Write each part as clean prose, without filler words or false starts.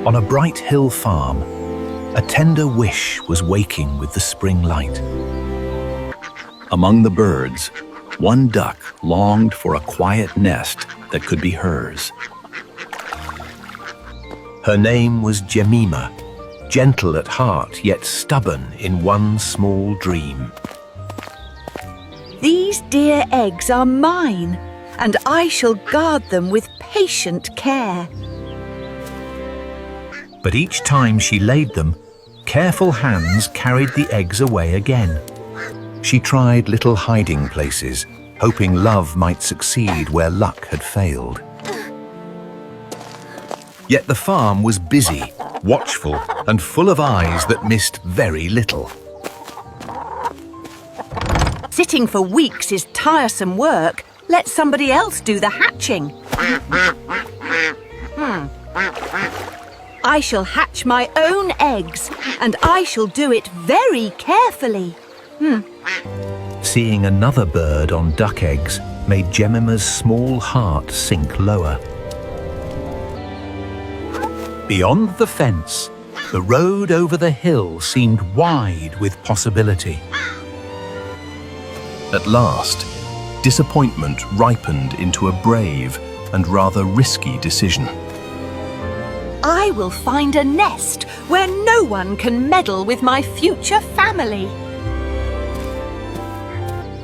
On a bright hill farm, a tender wish was waking with the spring light. Among the birds, one duck longed for a quiet nest that could be hers. Her name was Jemima, gentle at heart yet stubborn in one small dream. These dear eggs are mine, and I shall guard them with patient care. But each time she laid them, careful hands carried the eggs away again. She tried little hiding places, hoping love might succeed where luck had failed. Yet the farm was busy, watchful, and full of eyes that missed very little. Sitting for weeks is tiresome work. Let somebody else do the hatching. I shall hatch my own eggs, and I shall do it very carefully. Seeing another bird on duck eggs made Jemima's small heart sink lower. Beyond the fence, the road over the hill seemed wide with possibility. At last, disappointment ripened into a brave and rather risky decision. I will find a nest where no one can meddle with my future family.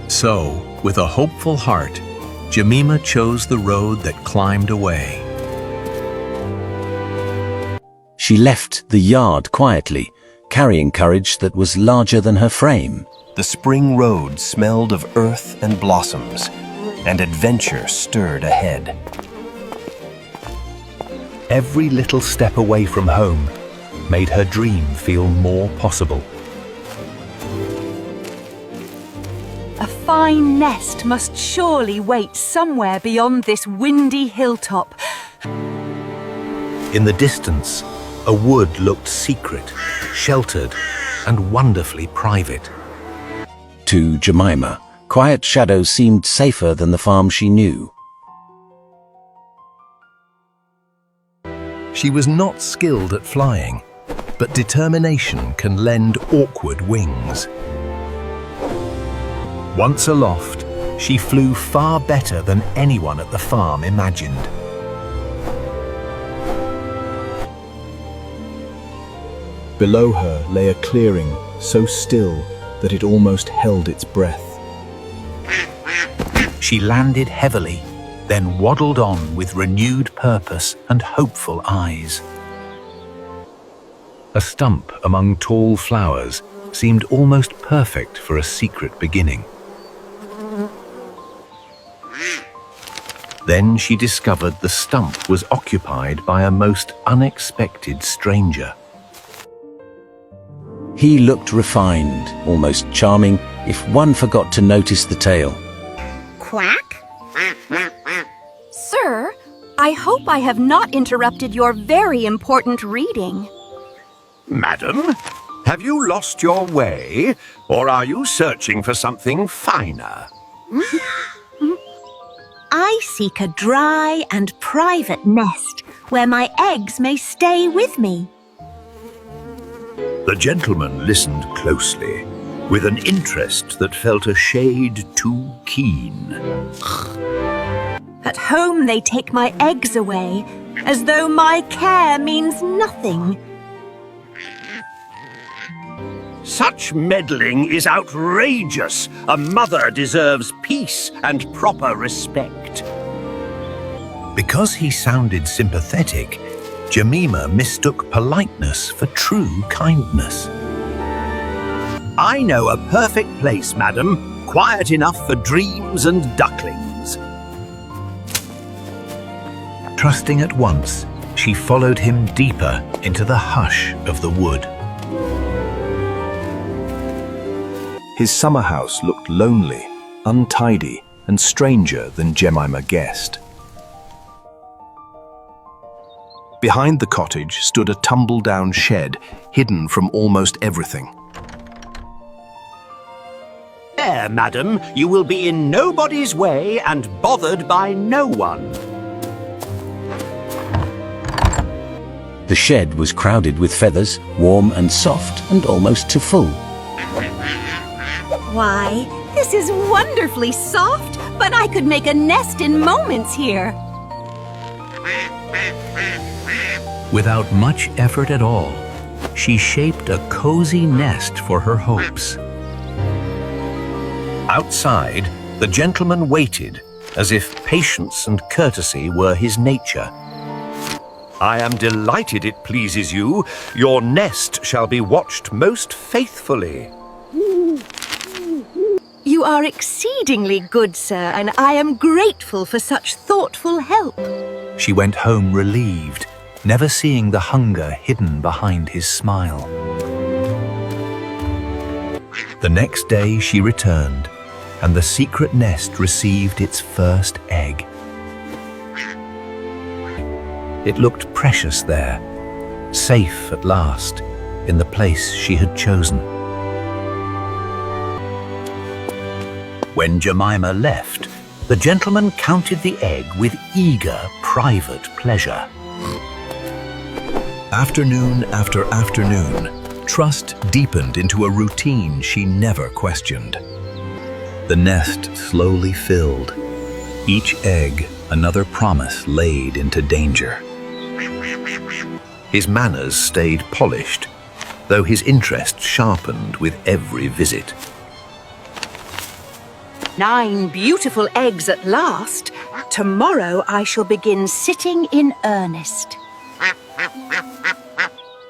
So, with a hopeful heart, Jemima chose the road that climbed away. She left the yard quietly, carrying courage that was larger than her frame. The spring road smelled of earth and blossoms, and adventure stirred ahead. Every little step away from home made her dream feel more possible. A fine nest must surely wait somewhere beyond this windy hilltop. In the distance, a wood looked secret, sheltered, and wonderfully private. To Jemima, quiet shadows seemed safer than the farm she knew. She was not skilled at flying, but determination can lend awkward wings. Once aloft, she flew far better than anyone at the farm imagined. Below her lay a clearing so still that it almost held its breath. She landed heavily, then waddled on with renewed purpose and hopeful eyes. A stump among tall flowers seemed almost perfect for a secret beginning. Then she discovered the stump was occupied by a most unexpected stranger. He looked refined, almost charming, if one forgot to notice the tail. Quack? Sir, I hope I have not interrupted your very important reading. Madam, have you lost your way, or are you searching for something finer? I seek a dry and private nest where my eggs may stay with me. The gentleman listened closely, with an interest that felt a shade too keen. At home they take my eggs away, as though my care means nothing. Such meddling is outrageous. A mother deserves peace and proper respect. Because he sounded sympathetic, Jemima mistook politeness for true kindness. I know a perfect place, madam, quiet enough for dreams and ducklings. Trusting at once, she followed him deeper into the hush of the wood. His summer house looked lonely, untidy, and stranger than Jemima guessed. Behind the cottage stood a tumble-down shed, hidden from almost everything. There, madam, you will be in nobody's way and bothered by no one. The shed was crowded with feathers, warm and soft and almost to full. Why, this is wonderfully soft, but I could make a nest in moments here. Without much effort at all, she shaped a cozy nest for her hopes. Outside, the gentleman waited, as if patience and courtesy were his nature. I am delighted it pleases you. Your nest shall be watched most faithfully. You are exceedingly good, sir, and I am grateful for such thoughtful help. She went home relieved, never seeing the hunger hidden behind his smile. The next day she returned, and the secret nest received its first egg. It looked precious there, safe at last, in the place she had chosen. When Jemima left, the gentleman counted the egg with eager, private pleasure. Afternoon after afternoon, trust deepened into a routine she never questioned. The nest slowly filled, each egg another promise laid into danger. His manners stayed polished, though his interest sharpened with every visit. 9 beautiful eggs at last. Tomorrow I shall begin sitting in earnest.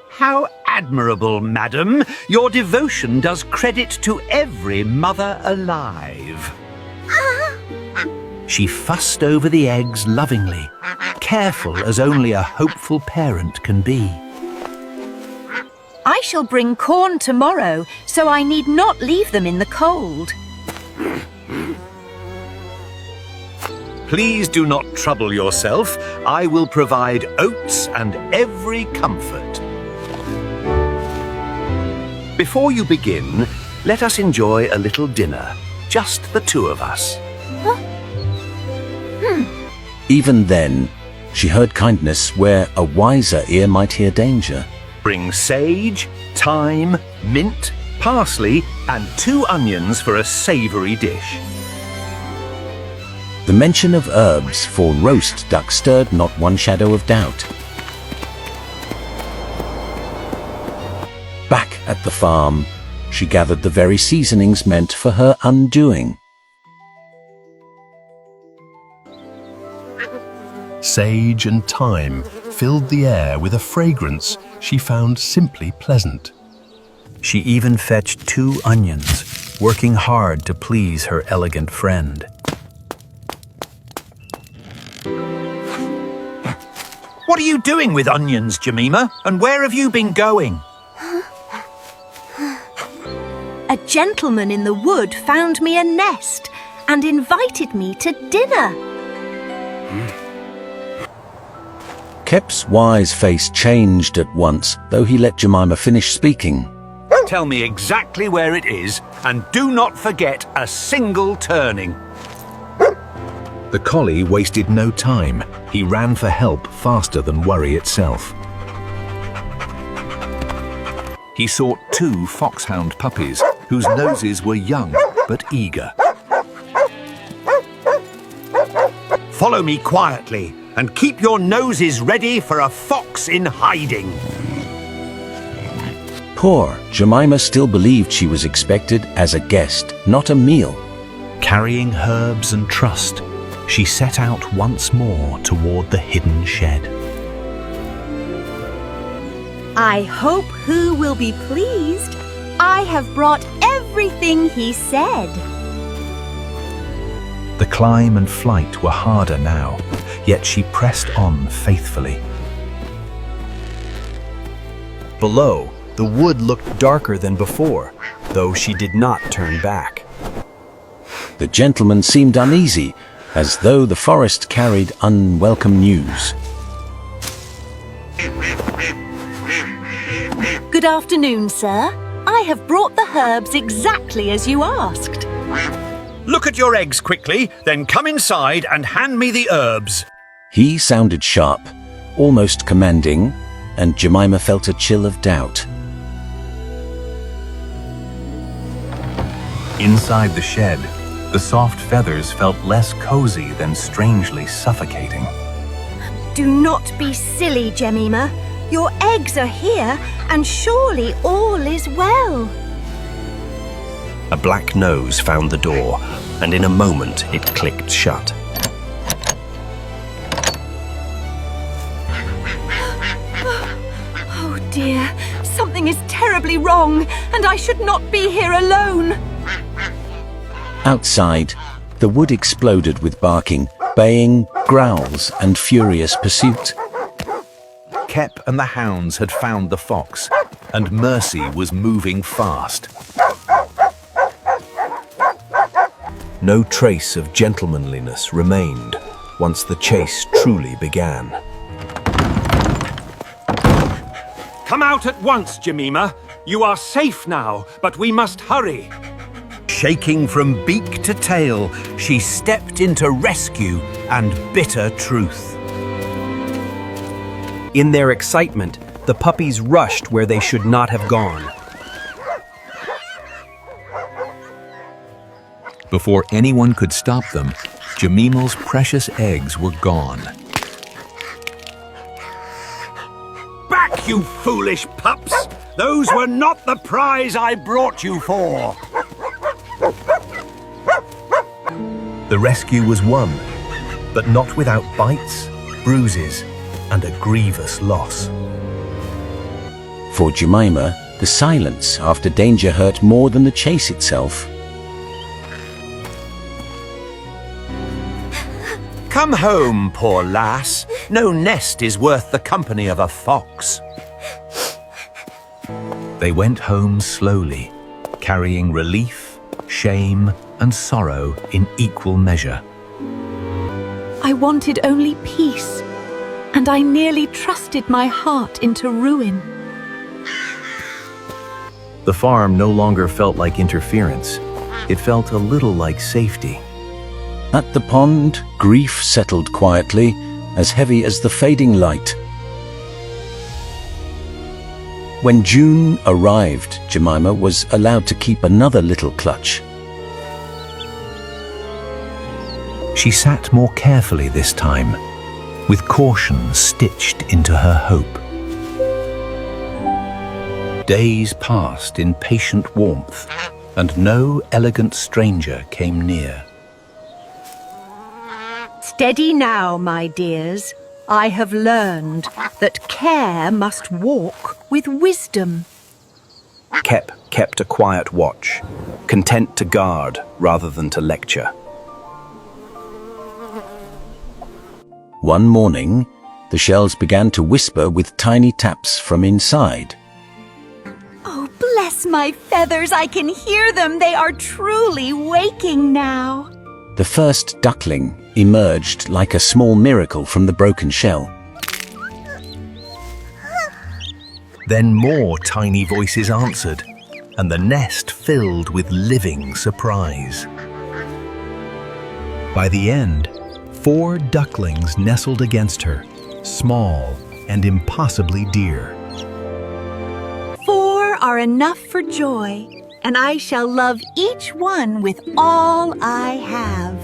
How admirable, madam. Your devotion does credit to every mother alive. She fussed over the eggs lovingly, careful as only a hopeful parent can be. I shall bring corn tomorrow, so I need not leave them in the cold. Please do not trouble yourself. I will provide oats and every comfort. Before you begin, let us enjoy a little dinner, just the two of us. Even then, she heard kindness where a wiser ear might hear danger. Bring sage, thyme, mint, parsley, and 2 onions for a savoury dish. The mention of herbs for roast duck stirred not one shadow of doubt. Back at the farm, she gathered the very seasonings meant for her undoing. Sage and thyme filled the air with a fragrance she found simply pleasant. She even fetched 2 onions, working hard to please her elegant friend. What are you doing with onions, Jemima? And where have you been going? A gentleman in the wood found me a nest and invited me to dinner. Kep's wise face changed at once, though he let Jemima finish speaking. Tell me exactly where it is, and do not forget a single turning. The collie wasted no time. He ran for help faster than worry itself. He sought 2 foxhound puppies whose noses were young but eager. Follow me quietly and keep your noses ready for a fox in hiding. Poor Jemima still believed she was expected as a guest, not a meal. Carrying herbs and trust, she set out once more toward the hidden shed. I hope who will be pleased. I have brought everything he said. The climb and flight were harder now, yet she pressed on faithfully. Below, the wood looked darker than before, though she did not turn back. The gentleman seemed uneasy, as though the forest carried unwelcome news. Good afternoon, sir. I have brought the herbs exactly as you asked. Look at your eggs quickly, then come inside and hand me the herbs. He sounded sharp, almost commanding, and Jemima felt a chill of doubt. Inside the shed, the soft feathers felt less cozy than strangely suffocating. Do not be silly, Jemima. Your eggs are here, and surely all is well. A black nose found the door, and in a moment it clicked shut. Oh dear, something is terribly wrong, and I should not be here alone. Outside, the wood exploded with barking, baying, growls, and furious pursuit. Kep and the hounds had found the fox, and Mercy was moving fast. No trace of gentlemanliness remained once the chase truly began. Come out at once, Jemima. You are safe now, but we must hurry. Shaking from beak to tail, she stepped into rescue and bitter truth. In their excitement, the puppies rushed where they should not have gone. Before anyone could stop them, Jemima's precious eggs were gone. Back, you foolish pups! Those were not the prize I brought you for! The rescue was won, but not without bites, bruises, and a grievous loss. For Jemima, the silence after danger hurt more than the chase itself. Come home, poor lass. No nest is worth the company of a fox. They went home slowly, carrying relief, shame, and sorrow in equal measure. I wanted only peace, and I nearly trusted my heart into ruin. The farm no longer felt like interference. It felt a little like safety. At the pond, grief settled quietly, as heavy as the fading light. When June arrived, Jemima was allowed to keep another little clutch. She sat more carefully this time, with caution stitched into her hope. Days passed in patient warmth, and no elegant stranger came near. Steady now, my dears. I have learned that care must walk with wisdom. Kep kept a quiet watch, content to guard rather than to lecture. One morning, the shells began to whisper with tiny taps from inside. Oh, bless my feathers, I can hear them. They are truly waking now. The first duckling emerged like a small miracle from the broken shell. Then more tiny voices answered, and the nest filled with living surprise. By the end, 4 ducklings nestled against her, small and impossibly dear. 4 are enough for joy, and I shall love each one with all I have.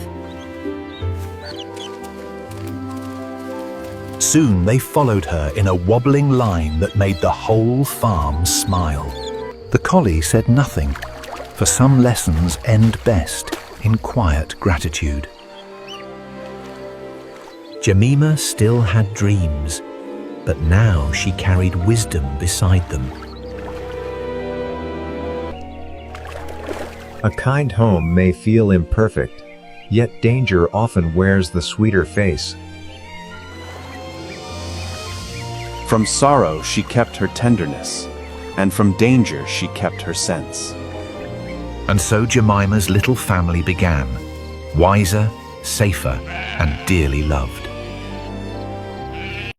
Soon they followed her in a wobbling line that made the whole farm smile. The collie said nothing, for some lessons end best in quiet gratitude. Jemima still had dreams, but now she carried wisdom beside them. A kind home may feel imperfect, yet danger often wears the sweeter face. From sorrow she kept her tenderness, and from danger she kept her sense. And so Jemima's little family began, wiser, safer, and dearly loved.